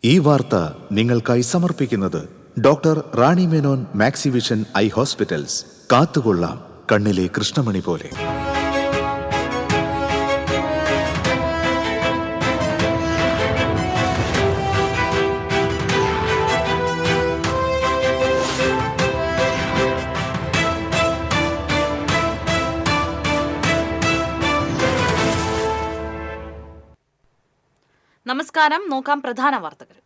ഈ വാർത്ത നിങ്ങൾക്കായി സമർപ്പിക്കുന്നത് doctor Rani Menon Maxivision I hospitals. കാത്തുകൊള്ളാം കണ്ണിലെ കൃഷ്ണമണി പോലെ. നമസ്കാരം. നോക്കാം പ്രധാന വാർത്തകൾ.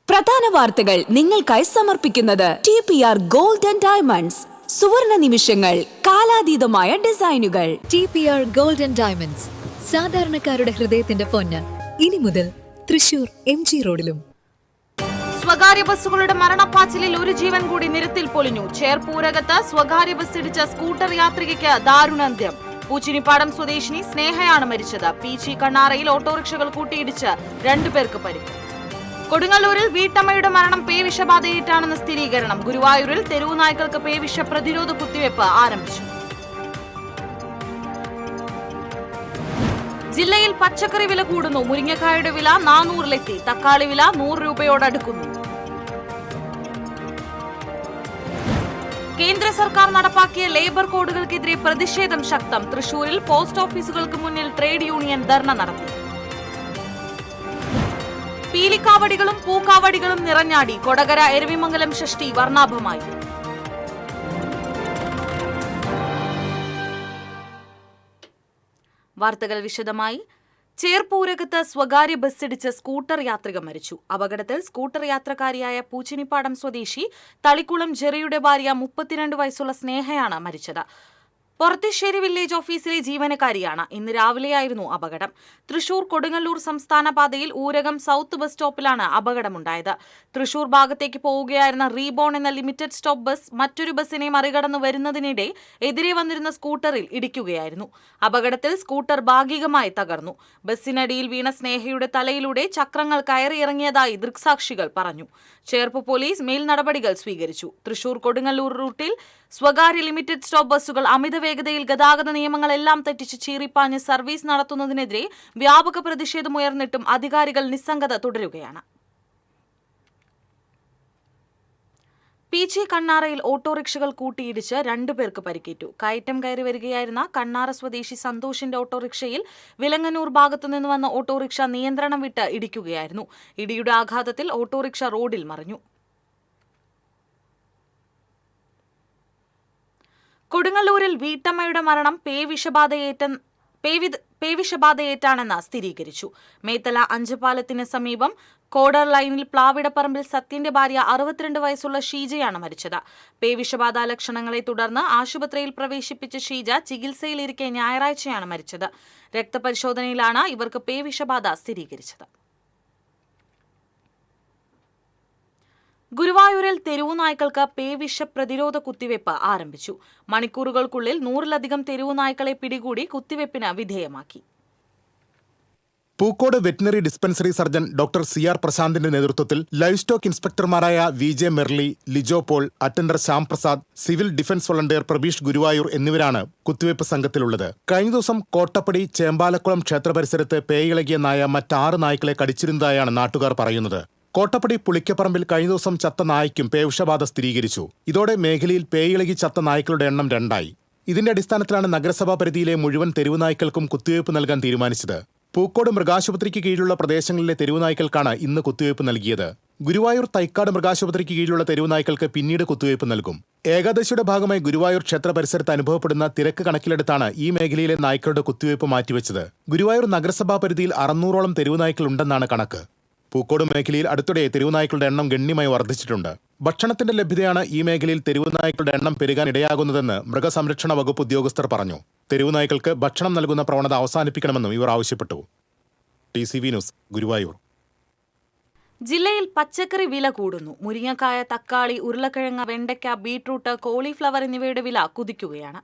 പ്രധാന വാർത്തകൾ നിങ്ങൾക്കായി സമർപ്പിക്കുന്നത് TPR ഗോൾഡ് ആൻഡ് ഡയമണ്ട്സ്. സുവർണ നിമിഷങ്ങൾ, കാലാതീതമായ ഡിസൈനുകൾ. TPR ഗോൾഡ് ആൻഡ് ഡയമണ്ട്സ്, സാധാരണക്കാരുടെ ഹൃദയത്തിന്റെ പൊന്ന്. ഇനി മുതൽ തൃശൂർ MG റോഡിലും. സ്വകാര്യ ബസ്സുകളുടെ മരണപ്പാച്ചിലിൽ ഒരു ജീവൻ കൂടി നിരത്തിൽ പൊലിഞ്ഞു. ചേർപ്പൂരകത്ത് സ്വകാര്യ ബസ് ഇടിച്ച സ്കൂട്ടർ യാത്രികയ്ക്ക് ദാരുണാന്ത്യം. പൂച്ചിനിപ്പാടം സ്വദേശിനി സ്നേഹയാണ് മരിച്ചത്. പീച്ചി കണ്ണാറയിൽ ഓട്ടോറിക്ഷകൾ കൂട്ടിയിടിച്ച് 2 പേർക്ക് പരിക്ക്. കൊടുങ്ങല്ലൂരിൽ വീട്ടമ്മയുടെ മരണം പേവിഷബാധയേറ്റാണെന്ന് സ്ഥിരീകരണം. ഗുരുവായൂരിൽ തെരുവു നായ്ക്കൾക്ക് പേവിഷ പ്രതിരോധ കുത്തിവയ്പ് ആരംഭിച്ചു. ജില്ലയിൽ പച്ചക്കറി വില കൂടുന്നു. മുരിങ്ങക്കായുടെ വില 400-ലെത്തി. തക്കാളി വില 100 രൂപയോടടുക്കുന്നു. കേന്ദ്ര സർക്കാർ നടപ്പാക്കിയ ലേബർ കോഡുകൾക്കെതിരെ പ്രതിഷേധം ശക്തം. തൃശൂരിൽ പോസ്റ്റ് ഓഫീസുകൾക്ക് മുന്നിൽ ട്രേഡ് യൂണിയൻ ധർണ നടത്തി. പീലിക്കാവടികളും പൂക്കാവടികളും നിറഞ്ഞാടി. കൊടകര എരവിമംഗലം ഷഷ്ടി വർണ്ണാഭമായി. വാർത്തകൾ വിശദമായി. ചേർപ്പൂരകത്ത് സ്വകാര്യ ബസ്സിടിച്ച് സ്കൂട്ടർ യാത്രിക മരിച്ചു. അപകടത്തിൽ സ്കൂട്ടർ യാത്രക്കാരിയായ പൂച്ചിനിപ്പാടം സ്വദേശി തളിക്കുളം ജെറിയുടെ ഭാര്യ 32 വയസ്സുള്ള സ്നേഹയാണ് മരിച്ചത്. പൊറത്തിശ്ശേരി വില്ലേജ് ഓഫീസിലെ ജീവനക്കാരിയാണ്. ഇന്ന് രാവിലെയായിരുന്നു അപകടം. തൃശൂർ കൊടുങ്ങല്ലൂർ സംസ്ഥാന പാതയിൽ ഊരകം സൗത്ത് ബസ് സ്റ്റോപ്പിലാണ് അപകടമുണ്ടായത്. തൃശൂർ ഭാഗത്തേക്ക് പോവുകയായിരുന്ന റീബോൺ എന്ന ലിമിറ്റഡ് സ്റ്റോപ്പ് ബസ് മറ്റൊരു ബസ്സിനെ മറികടന്നു വരുന്നതിനിടെ എതിരെ വന്നിരുന്ന സ്കൂട്ടറിൽ ഇടിക്കുകയായിരുന്നു. അപകടത്തിൽ സ്കൂട്ടർ ഭാഗികമായി തകർന്നു. ബസ്സിനടിയിൽ വീണ സ്നേഹയുടെ തലയിലൂടെ ചക്രങ്ങൾ കയറിയിറങ്ങിയതായി ദൃക്സാക്ഷികൾ പറഞ്ഞു. ചേർപ്പ് പോലീസ് മേൽ നടപടികൾ സ്വീകരിച്ചു. തൃശൂർ കൊടുങ്ങല്ലൂർ റൂട്ടിൽ സ്വകാര്യ ലിമിറ്റഡ് സ്റ്റോപ്പ് ബസ്സുകൾ അമിത വേഗതയിൽ ഗതാഗത നിയമങ്ങളെല്ലാം തെറ്റിച്ച് ചീറിപ്പാഞ്ഞ് സർവീസ് നടത്തുന്നതിനെതിരെ വ്യാപക പ്രതിഷേധമുയർന്നിട്ടും അധികാരികൾ നിസ്സംഗത തുടരുകയാണ്. പീച്ചി കണ്ണാറയിൽ ഓട്ടോറിക്ഷകൾ കൂട്ടിയിടിച്ച് 2 പേർക്ക് പരിക്കേറ്റു. കയറ്റം കയറി വരികയായിരുന്ന കണ്ണാറ സ്വദേശി സന്തോഷിന്റെ ഓട്ടോറിക്ഷയിൽ വിലങ്ങന്നൂർ ഭാഗത്തുനിന്ന് വന്ന ഓട്ടോറിക്ഷ നിയന്ത്രണം വിട്ട് ഇടിക്കുകയായിരുന്നു. ഇടിയുടെ ആഘാതത്തിൽ ഓട്ടോറിക്ഷ റോഡിൽ മറിഞ്ഞു. കൊടുങ്ങല്ലൂരിൽ വീട്ടമ്മയുടെ മരണം പേവിഷബാധയേറ്റാണെന്ന് സ്ഥിരീകരിച്ചു. മേത്തല 5 പാലത്തിന് സമീപം കോഡർ ലൈനിൽ പ്ലാവിടപ്പറമ്പിൽ സത്യന്റെ ഭാര്യ 62 വയസ്സുള്ള ഷീജയാണ് മരിച്ചത്. പേവിഷബാധ ലക്ഷണങ്ങളെ തുടർന്ന് ആശുപത്രിയിൽ പ്രവേശിപ്പിച്ച ഷീജ ചികിത്സയിലിരിക്കെ ഞായറാഴ്ചയാണ് മരിച്ചത്. രക്തപരിശോധനയിലാണ് ഇവർക്ക് പേവിഷബാധ സ്ഥിരീകരിച്ചത്. ഗുരുവായൂരിൽ തെരുവു നായ്ക്കൾക്ക് പേവിഷ പ്രതിരോധ കുത്തിവയ്പ് ആരംഭിച്ചു. മണിക്കൂറുകൾക്കുള്ളിൽ 100-ലധികം തെരുവു നായ്ക്കളെ പിടികൂടി കുത്തിവയ്പ്പിന് വിധേയമാക്കി. Pookode veterinary dispensary surgeon doctor CR പ്രശാന്തിന്റെ നേതൃത്വത്തിൽ ലൈവ് സ്റ്റോക്ക് ഇൻസ്പെക്ടർമാരായ VJ Merly, Lijo Paul, attender Shyam Prasad, civil defence volunteer Prabeesh Guruvayur എന്നിവരാണ് കുത്തിവയ്പ് സംഘത്തിലുള്ളത്. കഴിഞ്ഞ ദിവസം കോട്ടപ്പടി ചേമ്പാലക്കുളം ക്ഷേത്ര പരിസരത്ത് പേയിളകിയ നായ മറ്റ് 6 നായ്ക്കളെ കടിച്ചിരുന്നതായാണ് നാട്ടുകാർ പറയുന്നത്. കോട്ടപ്പടി പുളിക്കപ്പറമ്പിൽ കഴിഞ്ഞ ദിവസം ചത്ത നായ്ക്കും പേവിഷബാധ സ്ഥിരീകരിച്ചു. ഇതോടെ മേഖലയിൽ പേയിളകി ചത്ത നായ്ക്കളുടെ എണ്ണം 2ആയി. ഇതിന്റെ അടിസ്ഥാനത്തിലാണ് നഗരസഭാ പരിധിയിലെ മുഴുവൻ തെരുവു നായ്ക്കൾക്കും കുത്തിവയ്പ് നൽകാൻ തീരുമാനിച്ചത്. പൂക്കോട് മൃഗാശുപത്രിക്ക് കീഴിലുള്ള പ്രദേശങ്ങളിലെ തെരുവു നായ്ക്കൾക്കാണ് ഇന്ന് കുത്തിവയ്പ് നൽകിയത്. ഗുരുവായൂർ തൈക്കാട് മൃഗാശുപത്രിക്ക് കീഴിലുള്ള തെരുവു നായ്ക്കൾക്ക് പിന്നീട് കുത്തിവയ്പ് നൽകും. ഏകാദശിയുടെ ഭാഗമായി ഗുരുവായൂർ ക്ഷേത്ര പരിസരത്ത് അനുഭവപ്പെടുന്ന തിരക്ക് കണക്കിലെടുത്താണ് ഈ മേഖലയിലെ നായ്ക്കളുടെ കുത്തിവയ്പ് മാറ്റിവെച്ചത്. ഗുരുവായൂർ നഗരസഭാ പരിധിയിൽ 600ഓളം തെരുവു നായ്ക്കൾ ഉണ്ടെന്നാണ് കണക്ക്. പൂക്കോട് മേഖലയിൽ അടുത്തിടെ തെരുവുനായ്ക്കളുടെ എണ്ണം ഗണ്യമായി വർദ്ധിച്ചിട്ടുണ്ട്. ഭക്ഷണത്തിന്റെ ലഭ്യതയാണ് ഈ മേഖലയിൽ തെരുവുനായ്ക്കളുടെ എണ്ണം പെരുകാൻ ഇടയാകുന്നതെന്ന് മൃഗസംരക്ഷണ വകുപ്പ് ഉദ്യോഗസ്ഥർ പറഞ്ഞു. തെരുവുനായ്ക്കൾക്ക് ഭക്ഷണം നൽകുന്ന പ്രവണത അവസാനിപ്പിക്കണമെന്നും ഇവർ ആവശ്യപ്പെട്ടു. TCV news, Guruvayur. ജില്ലയിൽ പച്ചക്കറി വില കൂടുന്നു. മുരിങ്ങക്കായ, തക്കാളി, ഉരുളക്കിഴങ്ങ്, വെണ്ടയ്ക്ക, ബീട്രൂട്ട്, കോളിഫ്ലവർ എന്നിവയുടെ വില കുതിക്കുകയാണ്.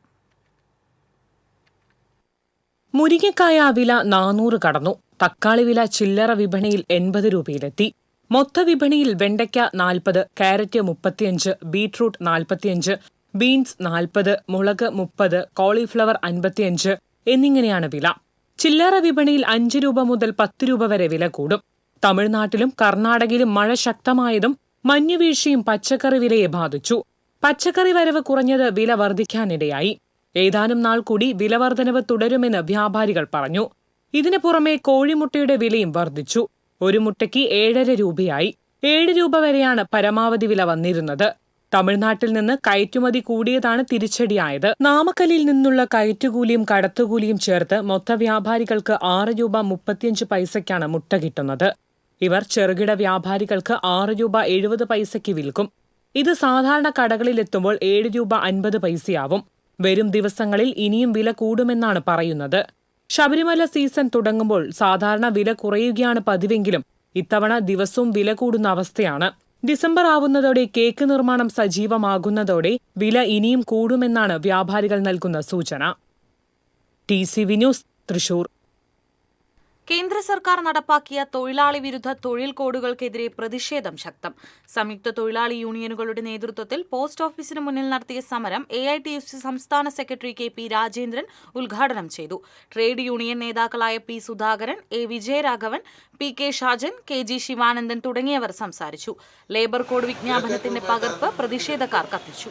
മുരിങ്ങക്കായ വില 400 കടന്നു. തക്കാളി വില ചില്ലറ വിപണിയിൽ 80 രൂപയിലെത്തി. മൊത്ത വിപണിയിൽ വെണ്ടയ്ക്ക 40, കാരറ്റ് 35, ബീട്രൂട്ട് 45, ബീൻസ് 40, മുളക് 30, കോളിഫ്ലവർ 55 എന്നിങ്ങനെയാണ് വില. ചില്ലറ വിപണിയിൽ 5 രൂപ മുതൽ 10 രൂപ വരെ വില കൂടും. തമിഴ്നാട്ടിലും കർണാടകയിലും മഴ ശക്തമായതും മഞ്ഞുവീഴ്ചയും പച്ചക്കറി വിലയെ ബാധിച്ചു. പച്ചക്കറി വരവ് കുറഞ്ഞത് വില വർദ്ധിക്കാനിടയായി. ഏതാനും നാൾ കൂടി വിലവർദ്ധനവ് തുടരുമെന്ന് വ്യാപാരികൾ പറഞ്ഞു. ഇതിനു പുറമെ കോഴിമുട്ടയുടെ വിലയും വർദ്ധിച്ചു. ഒരു മുട്ടയ്ക്ക് 7.5 രൂപയായി. 7 രൂപ വരെയാണ് പരമാവധി വില വന്നിരുന്നത്. തമിഴ്നാട്ടിൽ നിന്ന് കയറ്റുമതി കൂടിയതാണ് തിരിച്ചടിയായത്. നാമക്കലിൽ നിന്നുള്ള കയറ്റുകൂലിയും കടത്തുകൂലിയും ചേർത്ത് മൊത്ത വ്യാപാരികൾക്ക് 6 രൂപ 35 പൈസയ്ക്കാണ് മുട്ട കിട്ടുന്നത്. ഇവർ ചെറുകിട വ്യാപാരികൾക്ക് 6 രൂപ 70 പൈസയ്ക്ക് വിൽക്കും. ഇത് സാധാരണ കടകളിലെത്തുമ്പോൾ 7 രൂപ 50 പൈസയാവും. വരും ദിവസങ്ങളിൽ ഇനിയും വില കൂടുമെന്നാണ് പറയുന്നത്. ശബരിമല സീസൺ തുടങ്ങുമ്പോൾ സാധാരണ വില കുറയുകയാണ് പതിവെങ്കിലും ഇത്തവണ ദിവസവും വില കൂടുന്ന അവസ്ഥയാണ്. ഡിസംബർ ആവുന്നതോടെ കേക്ക് നിർമ്മാണം സജീവമാകുന്നതോടെ വില ഇനിയും കൂടുമെന്നാണ് വ്യാപാരികൾ നൽകുന്ന സൂചന. TCV news, Thrissur. കേന്ദ്ര സർക്കാർ നടപ്പാക്കിയ തൊഴിലാളി വിരുദ്ധ തൊഴിൽ കോഡുകൾക്കെതിരെ പ്രതിഷേധം ശക്തം. സംയുക്ത തൊഴിലാളി യൂണിയനുകളുടെ നേതൃത്വത്തിൽ പോസ്റ്റ് ഓഫീസിന് മുന്നിൽ നടത്തിയ സമരം AITUC സംസ്ഥാന സെക്രട്ടറി KP രാജേന്ദ്രൻ ഉദ്ഘാടനം ചെയ്തു. ട്രേഡ് യൂണിയൻ നേതാക്കളായ P Sudhakaran, A Vijayaraghavan, PK Shajan, KG Sivanandan തുടങ്ങിയവർ സംസാരിച്ചു. ലേബർ കോഡ് വിജ്ഞാപനത്തിന്റെ പകർപ്പ് പ്രതിഷേധക്കാർ കത്തിച്ചു.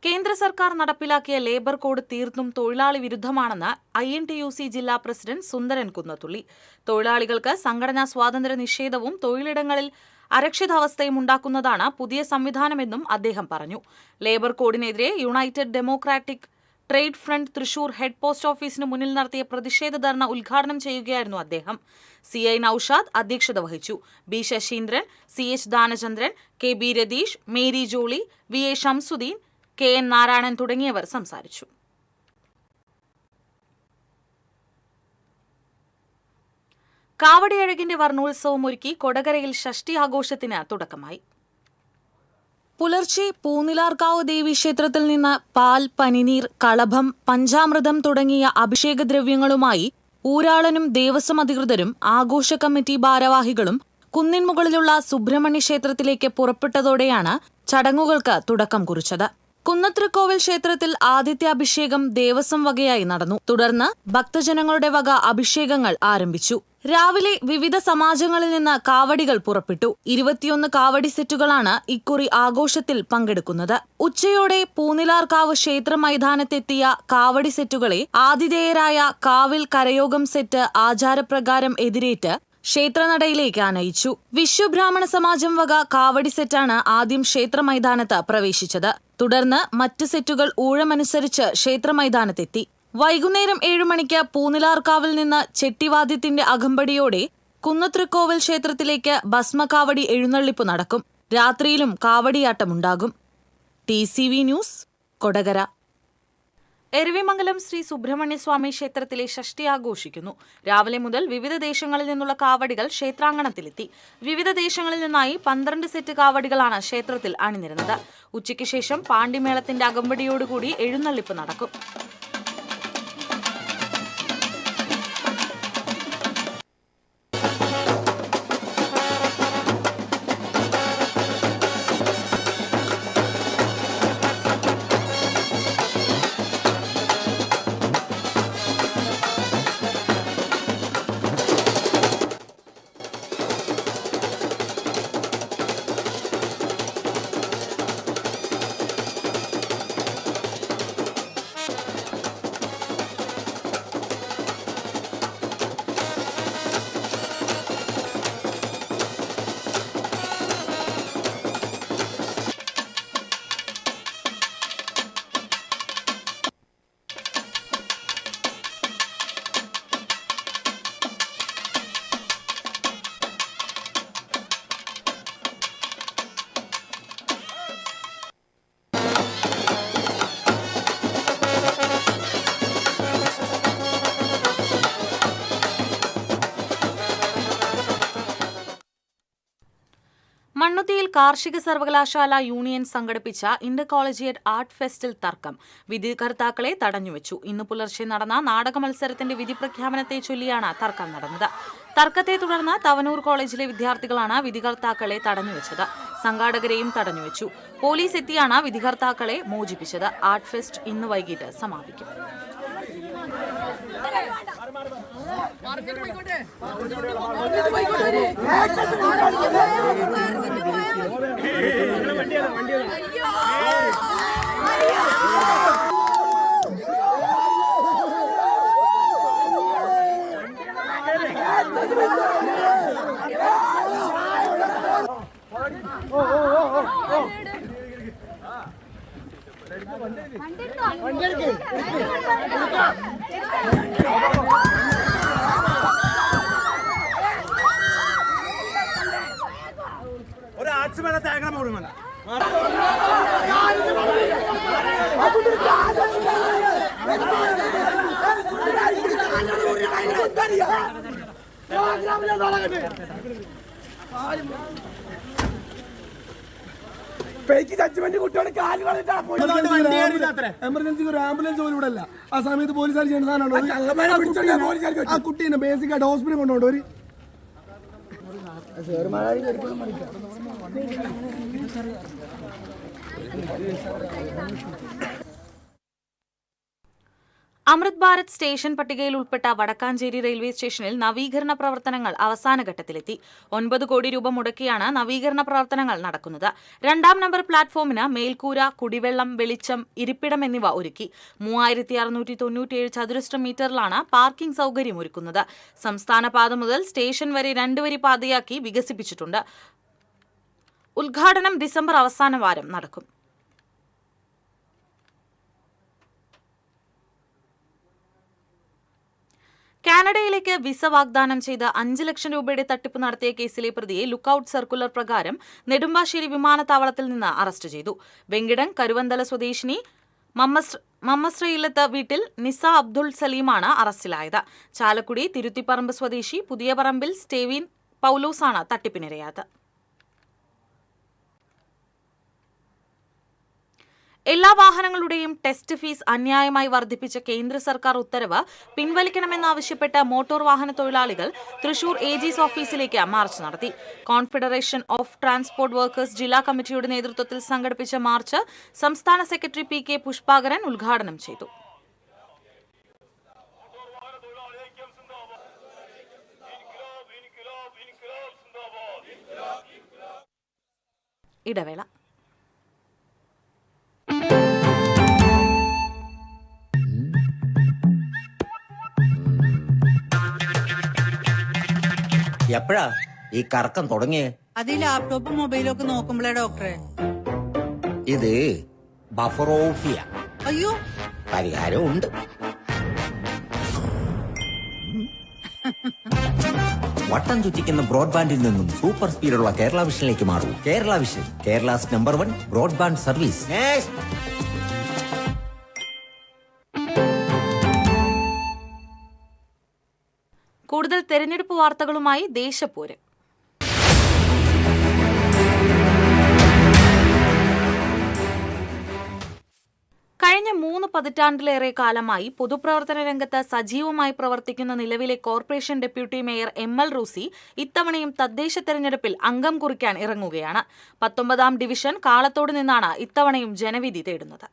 കേന്ദ്ര സർക്കാർ നടപ്പിലാക്കിയ ലേബർ കോഡ് തീർത്തും തൊഴിലാളി വിരുദ്ധമാണെന്ന് INTUC ജില്ലാ പ്രസിഡന്റ് സുന്ദരൻ കുന്നത്തുള്ളി. തൊഴിലാളികൾക്ക് സംഘടനാ സ്വാതന്ത്ര്യ നിഷേധവും തൊഴിലിടങ്ങളിൽ അരക്ഷിതാവസ്ഥയും ഉണ്ടാക്കുന്നതാണ് പുതിയ സംവിധാനമെന്നും അദ്ദേഹം പറഞ്ഞു. ലേബർ കോഡിനെതിരെ United Democratic Trade Front Thrissur head post ഓഫീസിന് മുന്നിൽ നടത്തിയ പ്രതിഷേധ ധർണ ഉദ്ഘാടനം ചെയ്യുകയായിരുന്നു അദ്ദേഹം. CI നൌഷാദ് അധ്യക്ഷത വഹിച്ചു. B Sasheendran, CH Danachandran, KB Ratheesh, Mary Jolly, VA Shamsuddeen, KN Narayanan തുടങ്ങിയവർ സംസാരിച്ചു. കാവടിയഴകിന്റെ വർണ്ണോത്സവം ഒരുക്കി കൊടകരയിൽ ഷഷ്ടി ആഘോഷത്തിന് തുടക്കമായി. പുലർച്ചെ പൂനിലാർക്കാവ് ദേവീക്ഷേത്രത്തിൽ നിന്ന് പാൽ, പനിനീർ, കളഭം, പഞ്ചാമൃതം തുടങ്ങിയ അഭിഷേകദ്രവ്യങ്ങളുമായി ഊരാളനും ദേവസ്വം അധികൃതരും ആഘോഷ കമ്മിറ്റി ഭാരവാഹികളും കുന്നിൻമുകളിലുള്ള സുബ്രഹ്മണ്യ ക്ഷേത്രത്തിലേക്ക് പുറപ്പെട്ടതോടെയാണ് ചടങ്ങുകൾക്ക് തുടക്കം കുറിച്ചത്. കുന്നത്രിക്കോവിൽ ക്ഷേത്രത്തിൽ ആദ്യത്തെ അഭിഷേകം ദേവസ്വം വകയായി നടന്നു. തുടർന്ന് ഭക്തജനങ്ങളുടെ വക അഭിഷേകങ്ങൾ ആരംഭിച്ചു. രാവിലെ വിവിധ സമാജങ്ങളിൽ നിന്ന് കാവടികൾ പുറപ്പെട്ടു. 21 കാവടി സെറ്റുകളാണ് ഇക്കുറി ആഘോഷത്തിൽ പങ്കെടുക്കുന്നത്. ഉച്ചയോടെ പൂനിലാർക്കാവ് ക്ഷേത്ര മൈതാനത്തെത്തിയ കാവടി സെറ്റുകളെ ആതിഥേയരായ കാവിൽ കരയോഗം സെറ്റ് ആചാരപ്രകാരം എതിരേറ്റ് ക്ഷേത്രനടയിലേക്ക് ആനയിച്ചു. വിശ്വബ്രാഹ്മണ സമാജം വക കാവടി സെറ്റാണ് ആദ്യം ക്ഷേത്ര മൈതാനത്ത് പ്രവേശിച്ചത്. തുടർന്ന് മറ്റ് സെറ്റുകൾ ഊഴമനുസരിച്ച് ക്ഷേത്ര മൈതാനത്തെത്തി. വൈകുന്നേരം 7 മണിക്ക് പൂനിലാർക്കാവിൽ നിന്ന് ചെട്ടിവാദ്യത്തിന്റെ അകമ്പടിയോടെ കുന്നത്രിക്കോവിൽ ക്ഷേത്രത്തിലേക്ക് ഭസ്മകാവടി എഴുന്നള്ളിപ്പ് നടക്കും. രാത്രിയിലും കാവടിയാട്ടമുണ്ടാകും. TCV news, Kodakara. എരവിമംഗലം ശ്രീ സുബ്രഹ്മണ്യസ്വാമി ക്ഷേത്രത്തിലെ ഷഷ്ടി ആഘോഷിക്കുന്നു. രാവിലെ മുതൽ വിവിധ ദേശങ്ങളിൽ നിന്നുള്ള കാവടികൾ ക്ഷേത്രാങ്കണത്തിലെത്തി. വിവിധ ദേശങ്ങളിൽ നിന്നായി 12 സെറ്റ് കാവടികളാണ് ക്ഷേത്രത്തിൽ അണിനിരുന്നത്. ഉച്ചയ്ക്ക് ശേഷം പാണ്ടിമേളത്തിന്റെ അകമ്പടിയോടുകൂടി എഴുന്നള്ളിപ്പ് നടക്കും. മണ്ണുത്തിയിൽ കാർഷിക സർവകലാശാല യൂണിയൻ സംഘടിപ്പിച്ച ഇന്റർ കോളേജിയറ്റ് ആർട്ട് ഫെസ്റ്റിൽ തർക്കം. വിധികർത്താക്കളെ തടഞ്ഞുവെച്ചു. ഇന്ന് പുലർച്ചെ നടന്ന നാടക മത്സരത്തിന്റെ വിധി പ്രഖ്യാപനത്തെ ചൊല്ലിയാണ് തർക്കം നടന്നത്. തർക്കത്തെ തുടർന്ന് തവനൂർ കോളേജിലെ വിദ്യാർത്ഥികളാണ് വിധികർത്താക്കളെ തടഞ്ഞുവെച്ചത്. സംഘാടകരെയും തടഞ്ഞുവെച്ചു. പോലീസ് എത്തിയാണ് വിധികർത്താക്കളെ മോചിപ്പിച്ചത്. ആർട്ട് ഫെസ്റ്റ് ഇന്ന് വൈകിട്ട് സമാപിക്കും. എമർജൻസി ഒരു ആംബുലൻസ് പോലും ഇവിടെ അല്ല. ആ സമയത്ത് പോലീസുകാർ ചെയ്യുന്ന സാധനമാണ് ആ കുട്ടീനെ ബേസിക്കായിട്ട് ഹോസ്പിറ്റലിൽ കൊണ്ടുപോയി. അമൃത് ഭാരത് സ്റ്റേഷൻ പട്ടികയിൽ ഉൾപ്പെട്ട വടക്കാഞ്ചേരി റെയിൽവേ സ്റ്റേഷനിൽ നവീകരണ പ്രവർത്തനങ്ങൾ അവസാന ഘട്ടത്തിലെത്തി. 9 കോടി രൂപ മുടക്കിയാണ് നവീകരണ പ്രവർത്തനങ്ങൾ നടക്കുന്നത്. 2ാം നമ്പർ പ്ലാറ്റ്ഫോമിന് മേൽക്കൂര, കുടിവെള്ളം, വെളിച്ചം, ഇരിപ്പിടം എന്നിവ ഒരുക്കി. 3697 ചതുരശ്ര മീറ്ററിലാണ് പാർക്കിംഗ് സൗകര്യം ഒരുക്കുന്നത്. സംസ്ഥാന പാത മുതൽ സ്റ്റേഷൻ വരെ 2 വരി പാതയാക്കി വികസിപ്പിച്ചിട്ടുണ്ട്. ഉദ്ഘാടനം ഡിസംബർ അവസാന വാരം നടക്കും. കാനഡയിലേക്ക് വിസ വാഗ്ദാനം ചെയ്ത് 5 ലക്ഷം രൂപയുടെ തട്ടിപ്പ് നടത്തിയ കേസിലെ പ്രതിയെ ലുക്കൌട്ട് സർക്കുലർ പ്രകാരം നെടുമ്പാശ്ശേരി വിമാനത്താവളത്തിൽ നിന്ന് അറസ്റ്റ് ചെയ്തു. വെങ്കിടം കരുവന്തല സ്വദേശിനി മമ്മശ്രീയിലത്ത് വീട്ടിൽ നിസ അബ്ദുൾ സലീമാണ് അറസ്റ്റിലായത്. ചാലക്കുടി തിരുത്തിപ്പറമ്പ് സ്വദേശി പുതിയ പറമ്പിൽ സ്റ്റേവിൻ പൌലോസാണ് തട്ടിപ്പിനിരയായത്. എല്ലാ വാഹനങ്ങളുടെയും ടെസ്റ്റ് ഫീസ് അന്യായമായി വർദ്ധിപ്പിച്ച കേന്ദ്ര സർക്കാർ ഉത്തരവ് പിൻവലിക്കണമെന്നാവശ്യപ്പെട്ട് മോട്ടോർ വാഹന തൊഴിലാളികൾ തൃശൂർ AG's ഓഫീസിലേക്ക് മാർച്ച് നടത്തി. കോൺഫെഡറേഷൻ ഓഫ് ട്രാൻസ്പോർട്ട് വർക്കേഴ്സ് ജില്ലാ കമ്മിറ്റിയുടെ നേതൃത്വത്തിൽ സംഘടിപ്പിച്ച മാർച്ച് സംസ്ഥാന സെക്രട്ടറി PK പുഷ്പാകരൻ ഉദ്ഘാടനം ചെയ്തു. ഇടവേള. എപ്പോഴാ ഈ കറക്കം തുടങ്ങിയേ? അത് ഈ ലാപ്ടോപ്പും മൊബൈലും ഒക്കെ നോക്കുമ്പോഴേ ഡോക്ടറെ. ഇത് ബഫറോഫിയ. അയ്യോ, പരിഹാരം ഉണ്ട്. വട്ടം ചുറ്റിക്കുന്ന ബ്രോഡ്ബാൻഡിൽ നിന്നും സൂപ്പർ സ്പീഡുള്ള കേരള വിഷനിലേക്ക് മാറൂ. Kerala vision, Kerala's number 1 broadband service. കൂടുതൽ തെരഞ്ഞെടുപ്പ് വാർത്തകളുമായി ദേശപൂര്. കഴിഞ്ഞ 3 പതിറ്റാണ്ടിലേറെ കാലമായി പൊതുപ്രവർത്തന രംഗത്ത് സജീവമായി പ്രവർത്തിക്കുന്ന നിലവിലെ corporation deputy mayor ML Rosy ഇത്തവണയും തദ്ദേശ തെരഞ്ഞെടുപ്പിൽ അംഗം കുറിക്കാൻ ഇറങ്ങുകയാണ്. 19ാം ഡിവിഷൻ കാളത്തോട് നിന്നാണ് ഇത്തവണയും ജനവിധി തേടുന്നത്.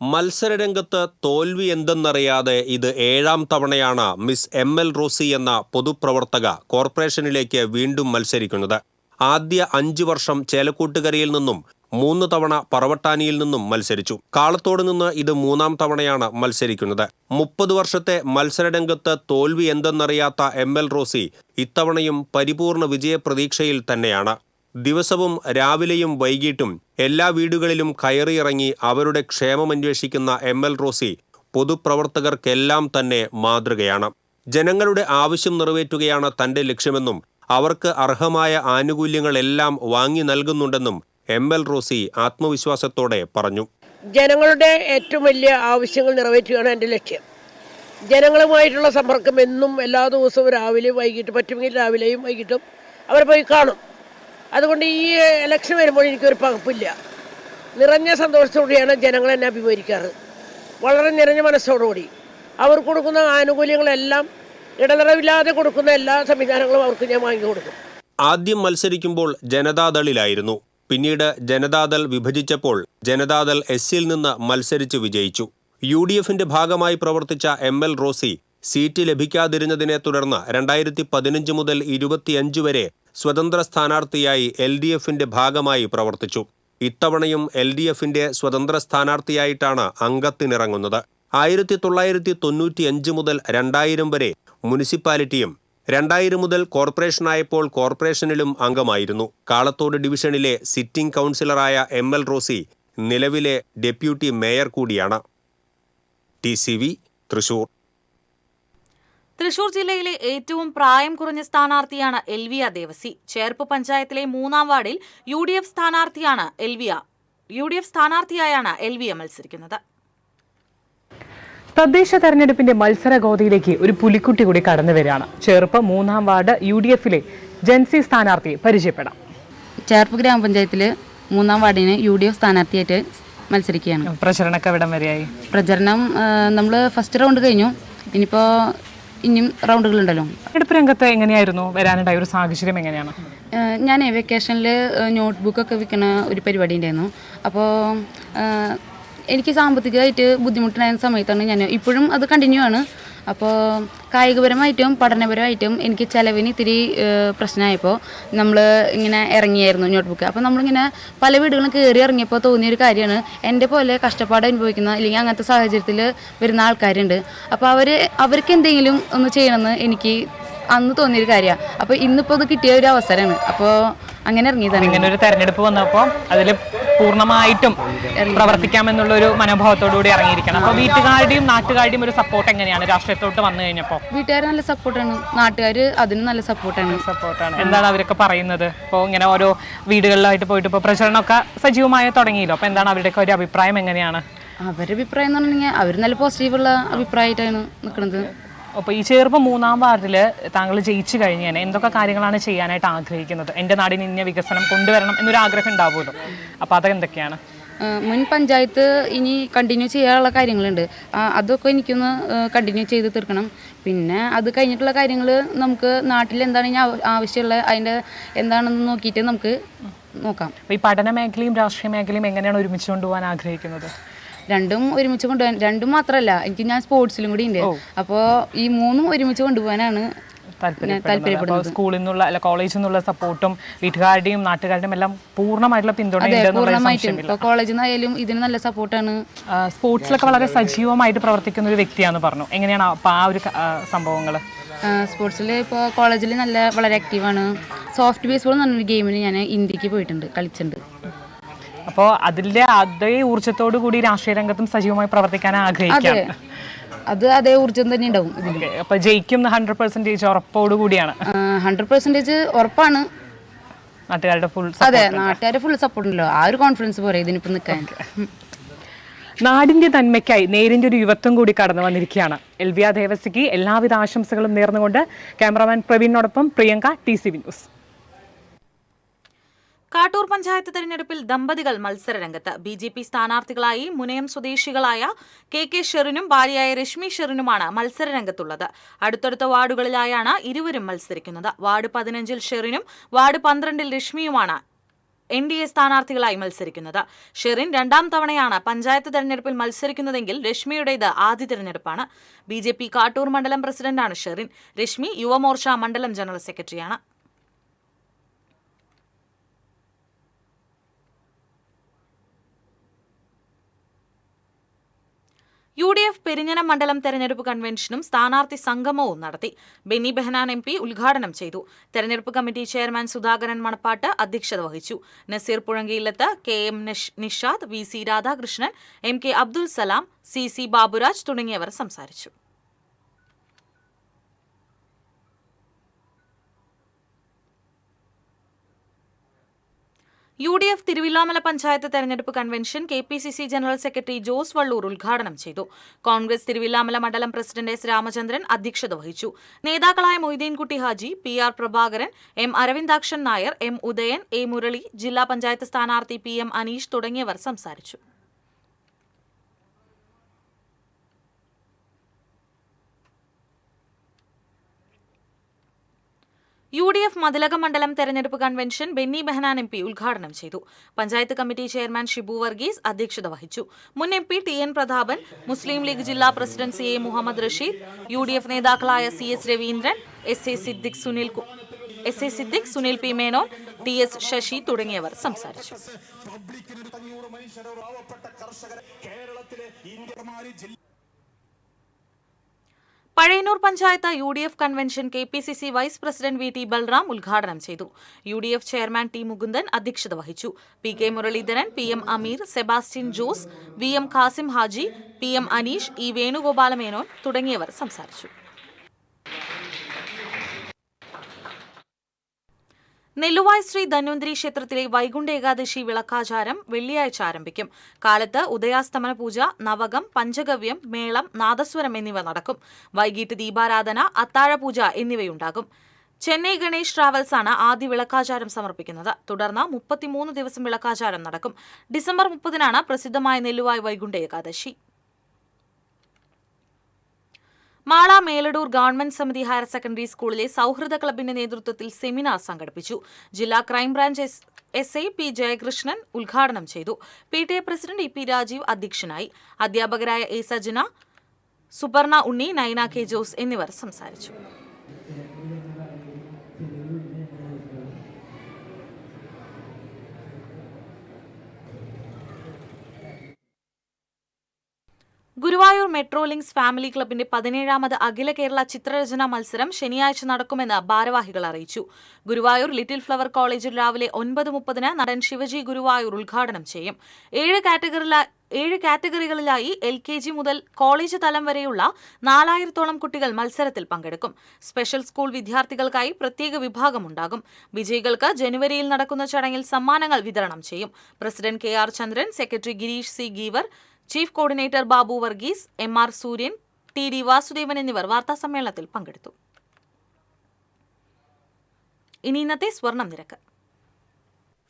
മത്സരരംഗത്ത് തോൽവി എന്തെന്നറിയാതെ ഇത് 7ാം തവണയാണ് മിസ് ML റോസി എന്ന പൊതുപ്രവർത്തക കോർപ്പറേഷനിലേക്ക് വീണ്ടും മത്സരിക്കുന്നത്. ആദ്യ 5 വർഷം ചേലക്കൂട്ടുകരയിൽ നിന്നും 3 തവണ പറവട്ടാനിയിൽ നിന്നും മത്സരിച്ചു. കാളത്തോട് നിന്ന് ഇത് 3ാം തവണയാണ് മത്സരിക്കുന്നത്. 30 വർഷത്തെ മത്സരരംഗത്ത് തോൽവി എന്തെന്നറിയാത്ത ML റോസി ഇത്തവണയും പരിപൂർണ വിജയപ്രതീക്ഷയിൽ തന്നെയാണ്. ദിവസവും രാവിലെയും വൈകിട്ടും എല്ലാ വീടുകളിലും കയറിയിറങ്ങി അവരുടെ ക്ഷേമമന്വേഷിക്കുന്ന ML റോസി പൊതുപ്രവർത്തകർക്കെല്ലാം തന്നെ മാതൃകയാണ്. ജനങ്ങളുടെ ആവശ്യം നിറവേറ്റുകയാണ് തന്റെ ലക്ഷ്യമെന്നും അവർക്ക് അർഹമായ ആനുകൂല്യങ്ങളെല്ലാം വാങ്ങി നൽകുന്നുണ്ടെന്നും ML റോസി ആത്മവിശ്വാസത്തോടെ പറഞ്ഞു. ജനങ്ങളുടെ ഏറ്റവും വലിയ ആവശ്യങ്ങൾ നിറവേറ്റുകയാണ് എൻ്റെ ലക്ഷ്യം. ജനങ്ങളുമായിട്ടുള്ള സമ്പർക്കം എന്നും എല്ലാ ദിവസവും രാവിലെയും വൈകിട്ട്, പറ്റുമെങ്കിൽ രാവിലെയും വൈകിട്ടും അവരെ പോയി കാണും. അതുകൊണ്ട് ഈ ഇലക്ഷൻ വരുമ്പോൾ എനിക്കൊരു പകപ്പില്ല. നിറഞ്ഞ സന്തോഷത്തോടെയാണ് ജനങ്ങൾ എന്നെ അഭിമുഖീകരിക്കാറ്. വളരെ നിറഞ്ഞ മനസ്സോടുകൂടി അവർ കൊടുക്കുന്ന ആനുകൂല്യങ്ങളെല്ലാം ഇടനിറവില്ലാതെ കൊടുക്കുന്ന എല്ലാ സംവിധാനങ്ങളും അവർക്ക് ഞാൻ വാങ്ങി കൊടുക്കും. ആദ്യം മത്സരിക്കുമ്പോൾ ജനതാദളിലായിരുന്നു. പിന്നീട് ജനതാദൾ വിഭജിച്ചപ്പോൾ ജനതാദൾ എസ്സിൽ നിന്ന് മത്സരിച്ച് വിജയിച്ചു. UDFന്റെ ഭാഗമായി പ്രവർത്തിച്ച ML റോസി സീറ്റ് ലഭിക്കാതിരുന്നതിനെ തുടർന്ന് 2015 മുതൽ 25 വരെ സ്വതന്ത്ര സ്ഥാനാർത്ഥിയായി LDFന്റെ ഭാഗമായി പ്രവർത്തിച്ചു. ഇത്തവണയും LDFന്റെ സ്വതന്ത്ര സ്ഥാനാർത്ഥിയായിട്ടാണ് അംഗത്തിനിറങ്ങുന്നത്. 1995 മുതൽ 2000 വരെ മുനിസിപ്പാലിറ്റിയും 2000 മുതൽ കോർപ്പറേഷനായപ്പോൾ കോർപ്പറേഷനിലും അംഗമായിരുന്നു. കാളത്തോട് ഡിവിഷനിലെ സിറ്റിംഗ് കൗൺസിലറായ ML റോസി നിലവിലെ ഡെപ്യൂട്ടി മേയർ കൂടിയാണ്. TCV തൃശൂർ. തൃശൂർ ജില്ലയിലെ ഏറ്റവും പ്രായം കുറഞ്ഞ സ്ഥാനാർത്ഥിയാണ് എൽവിയ ദേവസി. ചേർപ്പ് പഞ്ചായത്തിലെ 3-ാം വാർഡിൽ UDF സ്ഥാനാർത്ഥിയായാണ് എൽവിയ മത്സരിക്കുന്നത്. തദ്ദേശ തെരഞ്ഞെടുപ്പിന്റെ മത്സരഗോതയിലേക്ക് ഒരു പുലിക്കുട്ടി കൂടി കടന്നു വരികയാണ്. ചേർപ്പ് 3-ാം വാർഡ് UDFലെ ജൻസി സ്ഥാനാർത്ഥിയെ പരിചയപ്പെടാം. ചേർപ്പ് ഗ്രാമപഞ്ചായത്തില് 3-ാം വാർഡിന് UDF സ്ഥാനാർത്ഥിയായിട്ട് മത്സരിക്കുകയാണ്. പ്രചരണമൊക്കെ എവിടം വരെയായി? പ്രചരണം നമ്മൾ ഫസ്റ്റ് റൗണ്ട് കഴിഞ്ഞു. ഇനിയും റൗണ്ടുകളുണ്ടല്ലോ. തെരഞ്ഞെടുപ്പ് രംഗത്ത് എങ്ങനെയായിരുന്നു വരാനുണ്ടായ ഒരു സാഹചര്യം എങ്ങനെയാണ്? ഞാൻ വെക്കേഷനിൽ നോട്ട്ബുക്കൊക്കെ വിൽക്കുന്ന ഒരു പരിപാടി ഉണ്ടായിരുന്നു. അപ്പോൾ എനിക്ക് സാമ്പത്തികമായിട്ട് ബുദ്ധിമുട്ടുണ്ടായ സമയത്താണ് ഞാൻ ഇപ്പോഴും അത് കണ്ടിന്യൂ ആണ്. അപ്പോൾ കായികപരമായിട്ടും പഠനപരമായിട്ടും എനിക്ക് ചിലവിന് ഇത്തിരി പ്രശ്നമായപ്പോൾ നമ്മൾ ഇങ്ങനെ ഇറങ്ങിയായിരുന്നു നോട്ട്ബുക്ക്. അപ്പോൾ നമ്മളിങ്ങനെ പല വീടുകളും കയറി ഇറങ്ങിയപ്പോൾ തോന്നിയൊരു കാര്യമാണ്, എൻ്റെ പോലെ കഷ്ടപ്പാട് അനുഭവിക്കുന്ന അല്ലെങ്കിൽ അങ്ങനത്തെ സാഹചര്യത്തിൽ വരുന്ന ആൾക്കാരുണ്ട്. അപ്പോൾ അവർക്ക് എന്തെങ്കിലും ഒന്ന് ചെയ്യണമെന്ന് എനിക്ക് അന്ന് തോന്നിയൊരു കാര്യമാണ്. അപ്പോൾ ഇന്നിപ്പോൾ അത് കിട്ടിയ ഒരു അവസരമാണ്. അപ്പോൾ അങ്ങനെ ഇറങ്ങിയതാണ്. ഇങ്ങനെ ഒരു തെരഞ്ഞെടുപ്പ് വന്നപ്പോൾ അതിൽ പൂർണ്ണമായിട്ടും പ്രവർത്തിക്കാമെന്നുള്ളൊരു മനോഭാവത്തോടുകൂടി ഇറങ്ങിയിരിക്കണം. അപ്പോൾ വീട്ടുകാരുടെയും നാട്ടുകാരുടെയും ഒരു സപ്പോർട്ട് എങ്ങനെയാണ് രാഷ്ട്രീയത്തോട്ട് വന്നു കഴിഞ്ഞപ്പോൾ? വീട്ടുകാർ നല്ല സപ്പോർട്ടാണ്, നാട്ടുകാർ അതിനും നല്ല സപ്പോർട്ടാണ്. എന്താണ് അവരൊക്കെ പറയുന്നത്? ഇപ്പോൾ ഇങ്ങനെ ഓരോ വീടുകളിലായിട്ട് പോയിട്ട് ഇപ്പോൾ പ്രചരണമൊക്കെ സജീവമായി തുടങ്ങിയല്ലോ. അപ്പോൾ എന്താണ് അവരുടെയൊക്കെ ഒരു അഭിപ്രായം എങ്ങനെയാണ്? അവരുടെ അഭിപ്രായം എന്ന് പറഞ്ഞാൽ അവർ നല്ല പോസിറ്റീവുള്ള അഭിപ്രായമായിട്ടാണ് നിൽക്കുന്നത്. അപ്പോൾ ഈ ചേർപ്പ് 3-ാം വാർഡിൽ താങ്കൾ ജയിച്ചു കഴിഞ്ഞാൽ എന്തൊക്കെ കാര്യങ്ങളാണ് ചെയ്യാനായിട്ട് ആഗ്രഹിക്കുന്നത്? എൻ്റെ നാടിന് ഇന്ന വികസനം കൊണ്ടുവരണം എന്നൊരു ആഗ്രഹം ഉണ്ടാവുമല്ലോ. അപ്പോൾ അതെന്തൊക്കെയാണ്? മുൻ പഞ്ചായത്ത് ഇനി കണ്ടിന്യൂ ചെയ്യാനുള്ള കാര്യങ്ങളുണ്ട്. അതൊക്കെ എനിക്കൊന്ന് കണ്ടിന്യൂ ചെയ്ത് തീർക്കണം. പിന്നെ അത് കഴിഞ്ഞിട്ടുള്ള കാര്യങ്ങൾ നമുക്ക് നാട്ടിൽ എന്താണ് ഇനി ആവശ്യമുള്ള അതിൻ്റെ എന്താണെന്ന് നോക്കിയിട്ട് നമുക്ക് നോക്കാം. അപ്പോൾ ഈ പഠന മേഖലയും രാഷ്ട്രീയ മേഖലയും എങ്ങനെയാണ് ഒരുമിച്ച് കൊണ്ടുപോകാൻ ആഗ്രഹിക്കുന്നത്? രണ്ടും ഒരുമിച്ച് കൊണ്ടുപോകാൻ, രണ്ടും മാത്രമല്ല, ഞാൻ സ്പോർട്സിലും കൂടി ഉണ്ട്. അപ്പോൾ ഈ 3ഉം ഒരുമിച്ച് കൊണ്ടുപോകാനാണ് താല്പര്യപ്പെടുന്നത്. സ്കൂളിൽ നിന്നുള്ള അല്ല കോളേജിൽ നിന്നുള്ള സപ്പോർട്ടും വീട്ടുകാരുടെയും നാട്ടുകാരുടെയും എല്ലാം പൂർണ്ണമായിട്ടുള്ള പിന്തുണ. ഇപ്പോൾ കോളേജിൽ നിന്നായാലും ഇതിന് നല്ല സപ്പോർട്ടാണ്. സ്പോർട്സിലൊക്കെ വളരെ സജീവമായിട്ട് പ്രവർത്തിക്കുന്ന ഒരു വ്യക്തിയാണെന്ന് പറഞ്ഞു. എങ്ങനെയാണ് അപ്പോൾ ആ ഒരു സംഭവങ്ങൾ? സ്പോർട്സിൽ ഇപ്പോൾ കോളേജിൽ വളരെ ആക്റ്റീവാണ്. സോഫ്റ്റ് ബേസ്ബോൾ എന്ന് പറഞ്ഞൊരു ഗെയിമിന് ഞാൻ ഇന്ത്യക്ക് പോയിട്ടുണ്ട്, കളിച്ചിട്ടുണ്ട്. അപ്പോൾ അതിൻ്റെ അതേ ഊർജ്ജത്തോടു കൂടി രാഷ്ട്രീയ രംഗത്തും സജീവമായി പ്രവർത്തിക്കാൻ ആഗ്രഹിക്കാം. അതേ ഊർജ്ജം തന്നെ ഉണ്ടാവും. അപ്പോൾ ജയിക്കും 100% ഉറപ്പോടുകൂടിയാണ്? 100% ഉറപ്പാണ്. നാട്ടുകാരുടെ ഫുൾ നാട്ടുകാരുടെ ഫുൾ സപ്പോർട്ട് ഉണ്ടല്ലോ. ആ ഒരു കോൺഫിഡൻസ് പോരെ ഇതിനിപ്പോൾ നിൽക്കാൻ. നാടിന്റെ നന്മയ്ക്കായി നേരിന്റെ ഒരു യുവത്വം കൂടി കടന്നു വന്നിരിക്കുകയാണ്. എൽവിയ ദേവസിക്ക് എല്ലാവിധ ആശംസകളും നേർന്നുകൊണ്ട് ക്യാമറാമാൻ പ്രവീണിനോടൊപ്പം പ്രിയങ്ക, TCV ന്യൂസ്. കാട്ടൂർ പഞ്ചായത്ത് തെരഞ്ഞെടുപ്പിൽ ദമ്പതികൾ മത്സരരംഗത്ത്. BJP സ്ഥാനാർത്ഥികളായി മുനയം സ്വദേശികളായ KK ഷെറിനും ഭാര്യയായ രശ്മി ഷെറിനുമാണ് മത്സരരംഗത്തുള്ളത്. അടുത്തടുത്ത വാർഡുകളിലായാണ് ഇരുവരും മത്സരിക്കുന്നത്. വാർഡ് 15-ൽ ഷെറിനും വാർഡ് 12-ൽ രശ്മിയുമാണ് NDA സ്ഥാനാർത്ഥികളായി മത്സരിക്കുന്നത്. ഷെറിൻ 2-ാം തവണയാണ് പഞ്ചായത്ത് തെരഞ്ഞെടുപ്പിൽ മത്സരിക്കുന്നതെങ്കിൽ രശ്മിയുടേത് ആദ്യ തെരഞ്ഞെടുപ്പാണ്. BJP കാട്ടൂർ മണ്ഡലം പ്രസിഡന്റാണ് ഷെറിൻ. രശ്മി യുവമോർച്ച മണ്ഡലം ജനറൽ സെക്രട്ടറിയാണ്. UDF പെരിഞ്ഞനം മണ്ഡലം തെരഞ്ഞെടുപ്പ് കൺവെൻഷനും സ്ഥാനാർത്ഥി സംഗമവും നടത്തി. ബെന്നി ബെഹനാൻ MP ഉദ്ഘാടനം ചെയ്തു. തെരഞ്ഞെടുപ്പ് കമ്മിറ്റി ചെയർമാൻ സുധാകരൻ മണപ്പാട്ട് അധ്യക്ഷത വഹിച്ചു. Naseer പുഴങ്കിയിലത്ത്, KM Nishad, VC Radhakrishnan, MK Abdul Salam, CC Baburaj തുടങ്ങിയവർ സംസാരിച്ചു. UDF തിരുവില്ലാമല പഞ്ചായത്ത് തെരഞ്ഞെടുപ്പ് convention KPCC general secretary Jose Vallur ഉദ്ഘാടനം ചെയ്തു. കോൺഗ്രസ് തിരുവില്ലാമല മണ്ഡലം പ്രസിഡന്റ് S രാമചന്ദ്രൻ അധ്യക്ഷത വഹിച്ചു. നേതാക്കളായ Moideenkutty Haji, PR Prabhakaran, M Aravindakshan Nair, M Udayan, A Murali, ജില്ലാ പഞ്ചായത്ത് സ്ഥാനാർത്ഥി PM അനീഷ് തുടങ്ങിയവർ സംസാരിച്ചു. UDF മതിലക മണ്ഡലം തെരഞ്ഞെടുപ്പ് കൺവെൻഷൻ ബെന്നി ബെഹനാൻ MP ഉദ്ഘാടനം ചെയ്തു. പഞ്ചായത്ത് കമ്മിറ്റി ചെയർമാൻ ഷിബു വർഗീസ് അധ്യക്ഷത വഹിച്ചു. മുൻ MP TN പ്രതാപൻ, മുസ്ലിം ലീഗ് ജില്ലാ president CA Muhammad Rasheed, UDF നേതാക്കളായ CS Raveendran, SA Siddique, Sunil P Menon, TS Sasi തുടങ്ങിയവർ സംസാരിച്ചു. Pazhayannur panchayat UDF convention KPCC vice president VT Balram ഉദ്ഘാടനം ചെയ്തു. UDF ചെയർമാൻ T മുകുന്ദൻ അധ്യക്ഷത വഹിച്ചു. PK Muraleedharan, PM Ameer, Sebastian Jose, VM Khasim Haji, PM Aneesh, E Venugopala Menon തുടങ്ങിയവർ സംസാരിച്ചു. നെല്ലുവായ് ശ്രീ ധന്വന്തരി ക്ഷേത്രത്തിലെ വൈകുണ്ഠ ഏകാദശി വിളക്കാചാരം വെള്ളിയാഴ്ച ആരംഭിക്കും. കാലത്ത് ഉദയാസ്തമന പൂജ, നവകം, പഞ്ചഗവ്യം, മേളം, നാദസ്വരം എന്നിവ നടക്കും. വൈകിട്ട് ദീപാരാധന, അത്താഴപൂജ എന്നിവയുണ്ടാകും. ചെന്നൈ ഗണേഷ് ട്രാവൽസ് ആണ് ആദ്യ വിളക്കാചാരം സമർപ്പിക്കുന്നത്. തുടർന്ന് 33 ദിവസം വിളക്കാചാരം നടക്കും. ഡിസംബർ 30-നാണ് പ്രസിദ്ധമായ നെല്ലുവായ് വൈകുണ്ഠ ഏകാദശി. മാള മേലടൂർ ഗവൺമെന്റ് സമിതി ഹയർ സെക്കൻഡറി സ്കൂളിലെ സൗഹൃദ ക്ലബിന്റെ നേതൃത്വത്തിൽ സെമിനാർ സംഘടിപ്പിച്ചു. ജില്ലാ ക്രൈംബ്രാഞ്ച് SI P ജയകൃഷ്ണൻ ഉദ്ഘാടനം ചെയ്തു. PTA പ്രസിഡന്റ് EP രാജീവ് അധ്യക്ഷനായി. അധ്യാപകരായ A Sajana, Suparna Unni, Naina K Jose എന്നിവർ സംസാരിച്ചു. ഗുരുവായൂർ മെട്രോ ലിങ്ക്സ് ഫാമിലി ക്ലബിന്റെ 17ാമത് അഖില കേരള ചിത്രരചനാ മത്സരം ശനിയാഴ്ച നടക്കുമെന്ന് ഭാരവാഹികൾ അറിയിച്ചു. ഗുരുവായൂർ ലിറ്റിൽ ഫ്ലവർ കോളേജിൽ രാവിലെ 9:30-ന് നടൻ ശിവജി ഗുരുവായൂർ ഉദ്ഘാടനം ചെയ്യും. 7 കാറ്റഗറികളിലായി LKG മുതൽ കോളേജ് തലം വരെയുള്ള 4000-ഓളം കുട്ടികൾ മത്സരത്തിൽ പങ്കെടുക്കും. സ്പെഷ്യൽ സ്കൂൾ വിദ്യാർത്ഥികൾക്കായി പ്രത്യേക വിഭാഗമുണ്ടാകും. വിജയികൾക്ക് ജനുവരിയിൽ നടക്കുന്ന ചടങ്ങിൽ സമ്മാനങ്ങൾ വിതരണം ചെയ്യും. President KR Chandran, secretary Gireesh C Geevar, chief coordinator Babu Varghese, MR Sooryan, TD Vasudevan എന്നിവർ വാർത്താസമ്മേളനത്തിൽ പങ്കെടുത്തു. ഇനി ഇന്നത്തെ സ്വർണം നിരക്ക്.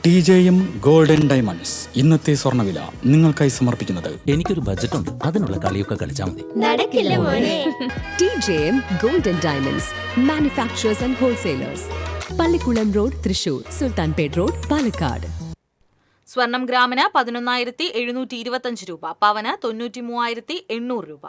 TJM ഗോൾഡൻ ഡയമണ്ട്സ് ഇന്നത്തെ സ്വർണ്ണവില നിങ്ങൾക്കായി സമർപ്പിക്കുന്നത് എനിക്കൊരു ബജറ്റ് ഉണ്ട്, അതിനുള്ള കളിയൊക്കെ കളിച്ചാൽ മതി. നടക്കില്ല മോനെ. TJM golden diamonds manufacturers and wholesalers, Pallikulam road, Thrissur, Sultanpet road, Palakkad. സ്വർണം ഗ്രാമിന് 11,725 രൂപ, പവന് 93,800 രൂപ.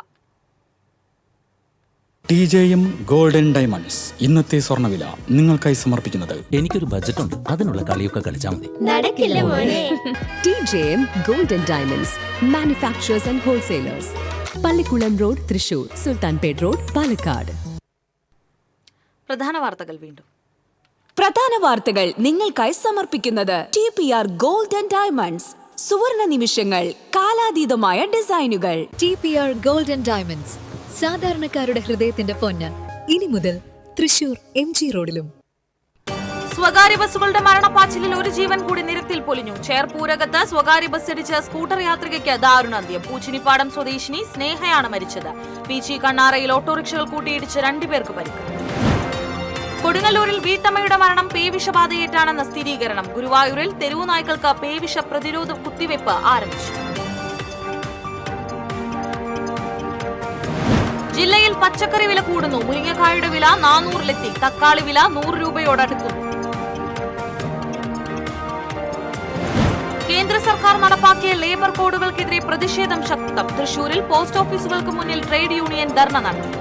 TJM ഗോൾഡൻ ഡയമണ്ട്സ് ഇന്നത്തെ സ്വർണ്ണവില നിങ്ങൾക്കായി സമർപ്പിക്കുന്നത് എനിക്കൊരു ബജറ്റ് ഉണ്ട്, അതിനുള്ള കളിയൊക്കെ കളിച്ചാൽ മതി. നടക്കില്ല മോനെ. TJM golden diamonds manufacturers and wholesalers, Pallikulam road, Thrissur, Sultanpet road, Palakkad. പ്രധാന വാർത്തകൾ വീണ്ടും. പ്രധാന വാർത്തകൾ നിങ്ങൾക്കായി സമർപ്പിക്കുന്നത് TPR ഗോൾഡൻ ഡയമണ്ട്സ്, സുവർണ നിമിഷങ്ങൾ, കാലാതീതമായ ഡിസൈനുകൾ. TPR ഗോൾഡൻ ഡയമണ്ട്സ്, സാധാരണക്കാരുടെ ഹൃദയത്തിന്റെ പൊന്ന്. ഇനി മുതൽ തൃശൂർ MG റോഡിലും. സ്വകാര്യ ബസ്സുകളുടെ മരണപ്പാച്ചിലിൽ ഒരു ജീവൻ കൂടി നിരത്തിൽ പൊലിഞ്ഞു. ചേർപ്പൂരകത്ത് സ്വകാര്യ ബസ്സിടിച്ച് സ്കൂട്ടർ യാത്രികയ്ക്ക് ദാരുണാന്ത്യം. പൂച്ചിനിപ്പാടം സ്വദേശിനി സ്നേഹയാണ് മരിച്ചത്. പീച്ചി കണ്ണാറയിൽ ഓട്ടോറിക്ഷകൾ കൂട്ടിയിടിച്ച് 2 പേർക്ക് പരിക്ക്. കൊടുങ്ങല്ലൂരിൽ വീട്ടമ്മയുടെ മരണം പേവിഷബാധയേറ്റാണെന്ന സ്ഥിരീകരണം. ഗുരുവായൂരിൽ തെരുവു നായ്ക്കൾക്ക് പേവിഷ പ്രതിരോധ കുത്തിവയ്പ് ആരംഭിച്ചു. ജില്ലയിൽ പച്ചക്കറി വില കൂടുന്നു. മുരിങ്ങക്കായുടെ വില 400-ലെത്തി. തക്കാളി വില 100 രൂപയോടടുക്കുന്നു. കേന്ദ്ര സർക്കാർ നടപ്പാക്കിയ ലേബർ കോഡുകൾക്കെതിരെ പ്രതിഷേധം ശക്തം. തൃശൂരിൽ പോസ്റ്റ് ഓഫീസുകൾക്ക് മുന്നിൽ ട്രേഡ് യൂണിയൻ ധർണ നടത്തി.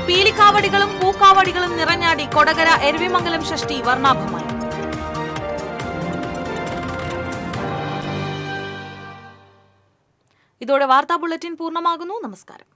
പീലിക്കാവടികളും പൂക്കാവടികളും നിറഞ്ഞാടി കൊടകര എരവിമംഗലം ഷഷ്ടി വർണ്ണാഭമായി. ഇതോടെ വാർത്താ ബുള്ളറ്റിൻ പൂർണ്ണമാകുന്നു. നമസ്കാരം.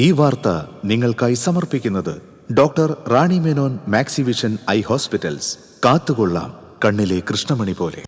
ഈ വാർത്ത നിങ്ങൾക്കായി സമർപ്പിക്കുന്നത് doctor Rani Menon Maxivision I hospitals. കാത്തുകൊള്ളാം കണ്ണിലെ കൃഷ്ണമണി പോലെ.